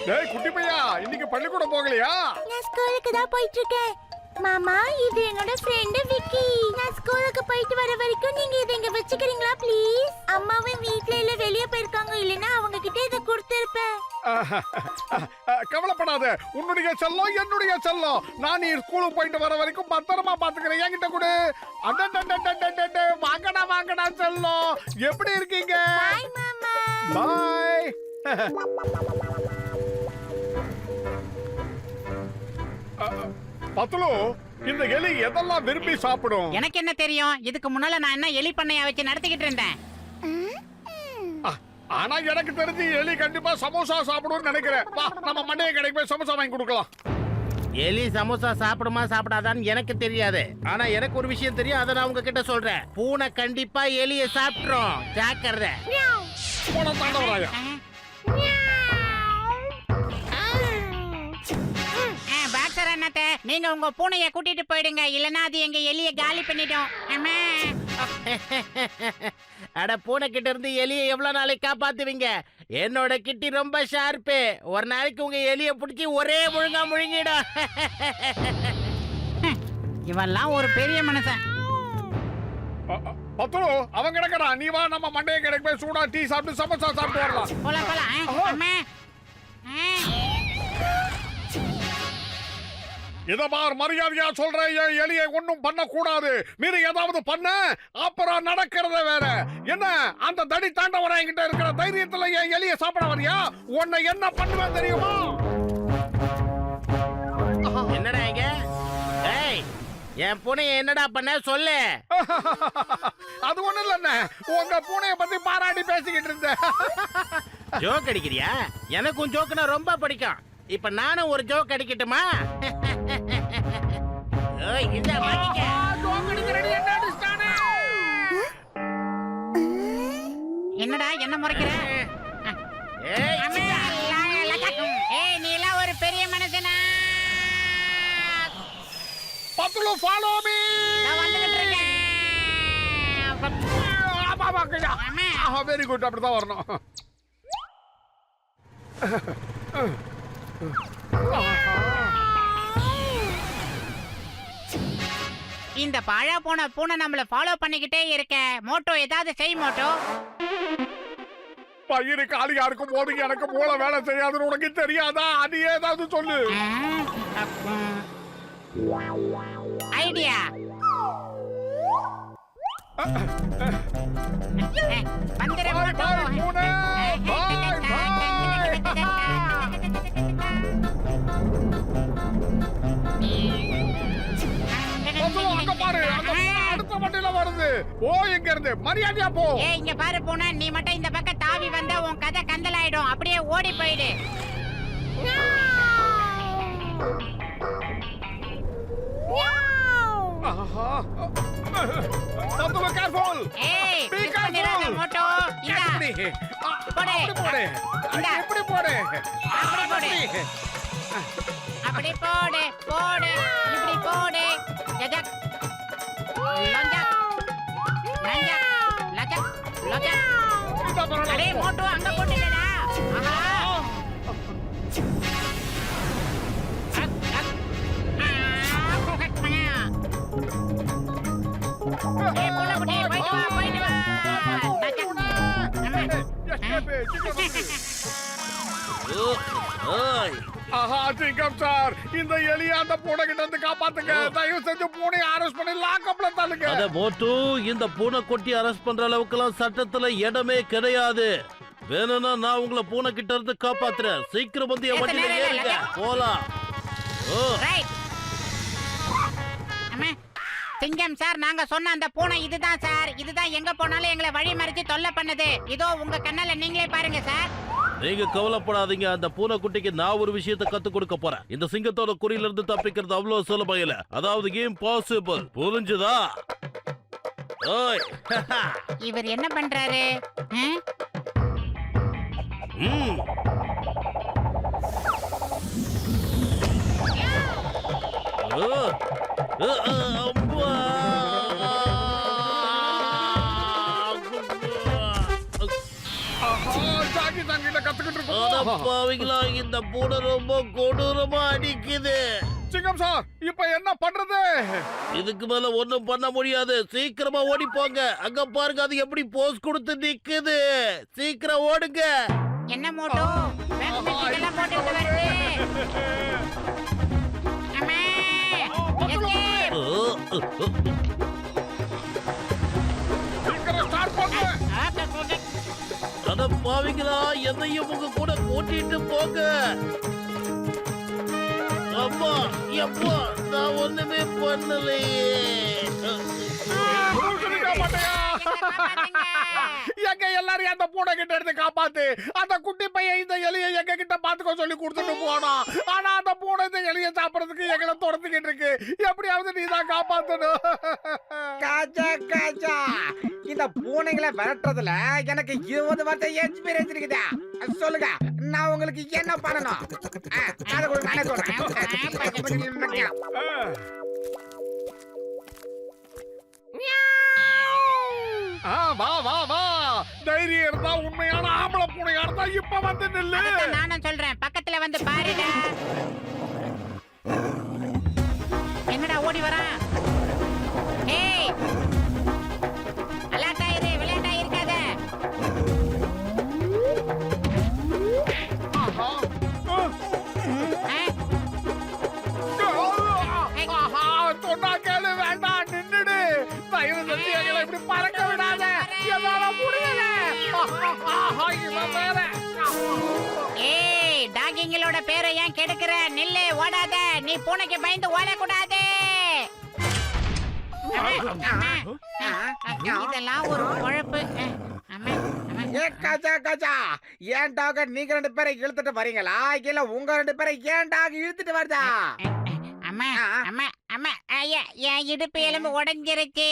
டேய் குட்டி பையா, இன்னைக்கு பள்ளிக்கூடம் போகலையா? நான் ஸ்கூலுக்கு தான் போயிட்டு இருக்கேன். மாமா, இது என்னோட ஃப்ரெண்ட் விக்கி. நான் ஸ்கூலுக்கு போயிட்டு வர வரைக்கும் நீங்க இதை இங்க வச்சுக்கிறீங்களா ப்ளீஸ்? அம்மாவும் வீட்ல இல்ல வெளியே போயிருக்காங்க, இல்லனா அவங்க கிட்ட இதை கொடுத்திருப்பேன். கவலைப்படாத, உன்னுடைய செல்லம் என்னுடைய செல்லம். நான் நீ ஸ்கூலுக்கு போயிட்டு வர வரைக்கும் பத்திரமா பாத்துக்கிறேன். என்கிட்ட கொடு. வாங்கடா வாங்கடா செல்லம், எப்படி இருக்கீங்க? பாய் மாமா. பாய். பத்துலு, இந்த எலி எதெல்லாம் விரும்பி சாப்பிடும்? எனக்கு என்ன தெரியும்? இதுக்கு முன்னால நான் என்ன எலி பண்ணையா வச்சு நடத்திக்கிட்டு இருந்தேன். ஆனா எனக்கு தெரிஞ்சு எலி கண்டிப்பா சமோசா சாப்பிடும்னு நினைக்கிறேன். வா, நம்ம மண்டைய கடைக்கு போய் சமோசா வாங்கி கொடுக்கலாம். எலி சமோசா சாப்பிடுமா சாப்பிடாதான்னு எனக்கு தெரியாது. ஆனா எனக்கு ஒரு விஷயம் தெரியும், அதை நான் உங்ககிட்ட சொல்றேன். பூனை கண்டிப்பா எலிய சாப்பிட்டுரும். ஜாக்கிரதை. போன தாண்டவராயா. பாக்ஸர் அண்ணாத்த, நீங்க உங்க பூனைய கூட்டிட்டு போயிடுங்க, இல்லனா அது எங்க எலிய காலி பண்ணிடும். அம்மா. அட, பூனை கிட்ட இருந்து எலியை எவ்வளவு நாளைக்கு காப்பாத்துவீங்க? என்னோட கிட்டி ரொம்ப ஷார்ப்பு. ஒரு நாளைக்கு உங்க எலிய பிடிச்சி ஒரே முழுங்கா முழுங்கிடும். இவெல்லாம் ஒரு பெரிய மனுஷன். பத்துலு, அவன் கிடக்கடா. நீ வா, நம்ம மண்டைய கடைக்கு போய் சூடா டீ சாப்பிட்டு சமோசா சாப்பிட்டு வரலாம். போலாம் போலாம். அம்மா. இத பார், மரியாதையா சொல்றேன், எலியை ஒண்ணும் பண்ண கூடாது. மீறி ஏதாவது பண்ண அப்புறம் நடக்கிறத வேற. என்ன அந்த தடி தாண்டவரா என்கிட்ட இருக்கிற தைரியத்துல என் எலியை சாப்பிட வரியா? உன்னை என்ன பண்ணுவேன் தெரியுமா? என்னடா இங்க? ஏய், என் பூனைய என்னடா பண்ண சொல்லு. அது ஒண்ணு இல்ல, உங்க பூனைய பத்தி பாராட்டி பேசிக்கிட்டு இருந்தேன். ஜோக் அடிக்கிறியா? எனக்கும் ஜோக்குனா ரொம்ப பிடிக்கும். இப்ப நானும் ஒரு ஜோக் அடிக்கட்டுமா? என்னடா என்ன முறைக்கிற? நீ எல்லாம் ஒரு பெரிய மனுஷனா? பத்துலு, ஃபாலோ மீ. நான் வந்துகிட்டு இருக்கேன். வெரி குட், அப்படிதான் வரணும். இந்த பாழா போன பூனை நம்மள ஃபாலோ பண்ணிக்கிட்டே இருக்க. மோட்டோ ஏதாவது செய் மோட்டோ. பயிறு காலியா இருக்கும் போது எனக்கு மூளை வேலை செய்யாதுன்னு உனக்கு தெரியாதா? அது ஏதாவது சொல்லு. ஐடியா. வந்துரு மோட்டோ. பூனை, பாய் பாய். அங்க பாரு, அங்க அடுத்த வண்டியில வருது. ஓ, எங்க இருந்து மரியாதையா போ. ஏய், இங்க பாரு பூனை, நீ மட்டும் இந்த பக்கம் தாவி வந்தா உன் கதை கந்தலாயிடும். அப்படியே ஓடி போயிடு. பத்துலு, கேர்ஃபுல். ஏய், Be மிஸ் பண்ணிராத careful. மோட்டோ. இந்தா. எப்படி போடு. போடு? இந்தா. எப்படி போடு? அப்படி போடு. அப்படி போடு. போடு. இப்படி போடு. ஜஜக். லஞ்சக். நஞ்சக். லஜக். லஜக். அடே மோட்டோ, அங்க போட்டுடா. ஆஹா. ஏய் பூனை குட்டி, போயிட்டு வா, போயிட்டு வா. ஆஹா, சிங்கம் சார், இந்த எலிய அந்த பூனை கிட்ட இருந்து காப்பாத்துங்க. தயவு செஞ்சு பூனையை அரெஸ்ட் பண்ணி லாக்அப்ல தள்ளுங்க. அத மோட்டு, இந்த பூனை கொட்டி அரெஸ்ட் பண்ற அளவுக்குலாம் சட்டத்துல இடமே கிடையாது. வேணும்னா நான் உங்களை பூனை கிட்ட இருந்து காப்பாத்துறேன். சீக்கிரம் வந்து என் வண்டியில ஏறுங்க, போலாம். ரைட். அம்மா, சிங்கம் சார், நாங்க சொன்ன அந்த பூனை இதுதான் சார். இதுதான் எங்க போனாலும் எங்களை வழி மறிச்சு தொல்லை பண்ணுது. இதோ உங்க கண்ணால நீங்களே பாருங்க சார். நீங்க கவலைப்படாதீங்க. அந்த பூனை குட்டிக்கு நான் ஒரு விஷயத்தை கத்து கொடுக்க போறேன். இந்த சிங்கத்தோட குறியில இருந்து தப்பிக்கிறது அவ்வளவு சுலபம் இல்ல. அதாவது இம்பாசிபிள். புரிஞ்சுதா? ஓய். இவர் என்ன பண்றாரு? கிட்ட கத்துக்கிட்டு அட இருக்கோம். பாவிங்களா, இந்த பூனை ரொம்ப கொடூரமா அடிக்குது. சிங்கம் சார், இப்ப என்ன பண்றது? இதுக்கு மேல ஒண்ணும் பண்ண முடியாது. சீக்கிரமா ஓடி போங்க. அங்க பாருங்க, அது எப்படி போஸ் கொடுத்து நிக்குது. சீக்கிரம் ஓடுங்க. என்ன மோட்டோ பேக் மியூசிக் போட்டுட்டு வருது. அம்மா எஸ்கேப். சீக்கிரம் ஸ்டார்ட் பண்ணு. அட பாவிங்களா, என்னையும் உங்க கூட கூட்டிட்டு போங்க. அம்மா எப்பா, நான் ஒண்ணுமே பண்ணலையே. புடிச்சிருக்கா மாட்டையா? எங்க எல்லாரையும் அந்த பூனை கிட்ட எடுத்து காப்பாத்து. அந்த குட்டி பையன் இந்த எலியை எங்க கிட்ட பாத்துக்க சொல்லி கொடுத்துட்டு போனோம். ஆனா அந்த பூனை இந்த எலியை சாப்பிடறதுக்கு எங்களை துரத்துக்கிட்டு இருக்கு. எப்படியாவது நீ தான் காப்பாத்தணும். காஜா காஜா, இந்த பூனைகளை விரட்டுறதுல எனக்கு 20 வருஷம் எக்ஸ்பீரியன்ஸ் இருக்குதா? சொல்லுங்க, நான் உங்களுக்கு என்ன பண்ணணும்? அதை கூட நானே சொல்றேன். வா வா வா, தைரியம் இருந்தா உண்மையான ஆம்பளை பூனையா இருந்தா இப்ப வந்து நில்லு. அதான் நானும் சொல்றேன், பக்கத்துல வந்து பாருடா. என்னடா ஓடி வரான்? ஏய், அலர்ட்டா இரு, விளையாட்டா இருக்காத. ஆஹா. ஆ? ஆஹா, சொன்னா கேளு, வேண்டாம் நின்னுடு. தயவு செஞ்சு எங்களை இப்படி பறக்க விடாத. என்னால முடியல. ஆஹா, இவன் வேற. ஏய், டாகிங்களோட பேரை ஏன் கெடுக்கிற? நில்லு, ஓடாத. நீ பூனைக்கு பயந்து ஓடக்கூடாது. இதெல்லாம் ஒரு குழப்பு. அம்மா, அம்மா. ஏ காஜா காஜா, ஏன் டாக நீங்க 2 பேரை இழுத்துட்டு வரீங்களா, இல்ல உங்க 2 பேரை ஏன் டாக் இழுத்துட்டு வருதா? அம்மா, அம்மா, அம்மா, ஐயா, என் இடுப்பு எலும்பு உடைஞ்சிருச்சு.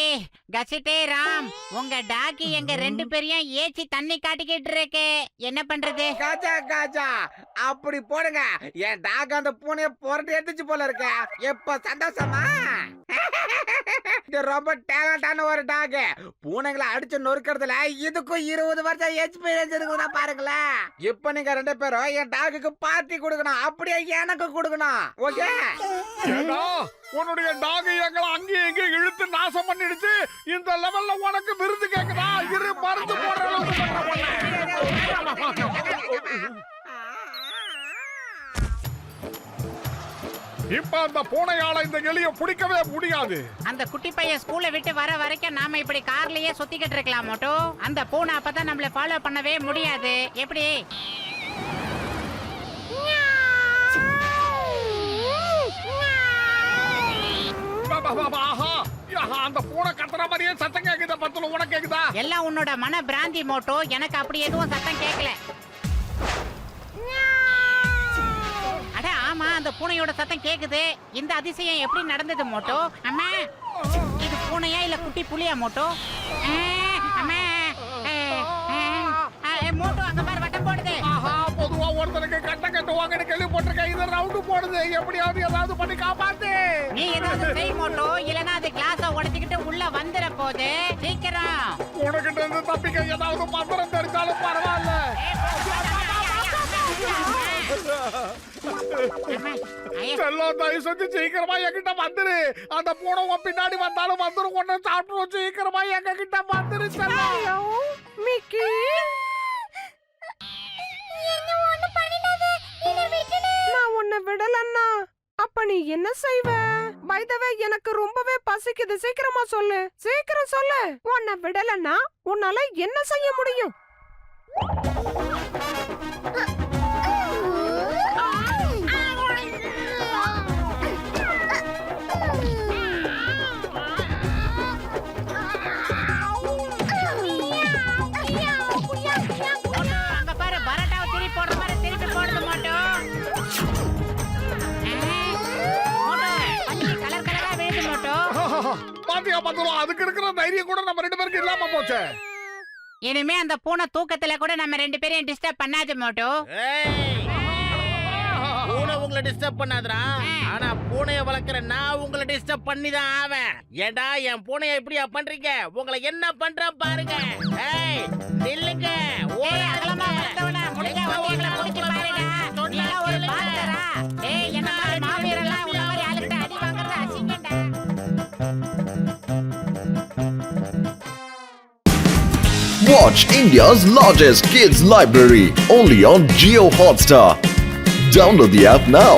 கசிட்டே ராம், உங்க டாக்கி எங்க 2 பேரையும் ஏச்சி தண்ணி காட்டிக்கிட்டு இருக்கு. என்ன பண்றது? காஜா காஜா, அப்படி போடுங்க. என் டாக் அந்த பூனைய புரட்டி எடுத்துச்சு போல இருக்க. எப்ப சந்தோஷமா? இது ரொம்ப டேலண்டான ஒரு டாக். பூனைகளை அடிச்சு நொறுக்கிறதுல இதுக்கும் 20 வருஷம் எக்ஸ்பீரியன்ஸ் இருக்குதா பாருங்களேன். இப்ப நீங்க 2 பேரும் என் டாக்குக்கு பார்ட்டி கொடுக்கணும், அப்படியே எனக்கு கொடுக்கணும். ஓகே? ஏண்டா, உன்னுடைய டாக் எங்களை அங்கேயும் இங்கேயும் இழுத்து நாசம் பண்ணிடுச்சு. இந்த லெவல்ல உனக்கு விருது கேக்குதா? இரு, மருந்து போடுற அளவுக்கு பண்ற பொண்ணு. இப்ப அந்த பூனையால இந்த எலிய பிடிக்கவே முடியாது. அந்த குட்டி பையன் ஸ்கூல்ல விட்டு வர வரைக்கும் நாம இப்படி கார்லயே சுத்திக்கிட்டு இருக்கலாம் மோட்டோ. அந்த பூனை அப்பதான் நம்மள ஃபாலோ பண்ணவே முடியாது. எப்படி? ஆஹா, அந்த பூனை கத்துற மாதிரியே சத்தம் கேக்குதா? பத்துல உனக்கு கேக்குதா? எல்லாம் உன்னோட மன பிராந்தி மோட்டோ. எனக்கு அப்படி எதுவும் சத்தம் கேட்கல. அட ஆமா, அந்த பூனையோட சத்தம் கேக்குது. இந்த அதிசயம் எப்படி நடந்தது மோட்டோ? அம்மா, இது பூனையா இல்ல குட்டி புலியா மோட்டோ? அம்மா, மோட்டோ அங்க பாரு, வட்டம் போடுது. ஆஹா, பொதுவா ஒருத்தருக்கு கட்ட கட்டுவாங்கன்னு கேள்விப்பட்டிருக்கேன். இது ரவுண்டு போடுது. எப்படியாவது ஏதாவது பண்ணி காப்பாத்து. நீ ஏதாவது செய் மோட்டோ, இல்லனா அது கிளாஸ உடைச்சிக்கிட்டு உள்ள வந்துற போது. சீக்கிரம். உனக்கிட்ட இருந்து தப்பிக்க ஏதாவது மந்திரம் தெரிஞ்சாலும் பரவாயில்ல. செல்லம், தயவு செஞ்சு சீக்கிரமா என்கிட்ட வந்துரு. அந்த பூனை உன் பின்னாடி வந்தாலும் வந்துரும். ஒன்னு சாப்பிட்டு சீக்கிரமா எங்க கிட்ட வந்துரு செல்லம். மிக்கி, என்ன ஒண்ணு பண்ணிடாத, என்ன விட்டுடு. நான் உன்னை விடலன்னா அப்ப நீ என்ன செய்வ? பை தி வே, எனக்கு ரொம்பவே பசிக்குது. சீக்கிரமா சொல்லு, சீக்கிரம் சொல்லு. உன்னை விடலன்னா உன்னால என்ன செய்ய முடியும்? அங்க பாரு, பரோட்டாவை திருப்பி போடுற மாதிரி திருப்பி போடுது மோட்டோ. கலர் கலரா வேணுது மோட்டோ. பாத்தியா பாத்துரும், அதுக்கு இருக்கிற தைரியம் கூட நம்ம 2 பேருக்கு இல்லாம போச்சு. இனிமே அந்த பூனை தூக்கத்துல கூட நம்ம 2 பேரையும் டிஸ்டர்ப் பண்ணாது மோட்டோ. ஏய், பூனை உங்களை டிஸ்டர்ப் பண்ணாதடா. ஆனா பூனைய வளர்க்கிற நான் உங்களை டிஸ்டர்ப் பண்ணி தான் ஆவேன். ஏண்டா என் பூனைய இப்படியா பண்றீங்க? உங்களை என்ன பண்றேன் பாருங்க. ஏய், நில்லுங்க. ஏய், அகலமா வந்தவன, முடியா டேய் என்ன மாதிரி மாவீரலாம் உன்ன மாதிரி ஆளுகிட்ட அடி வாங்குறது அசிங்கம்டா. Watch India's largest kids library only on Jio Hotstar. Download the app now.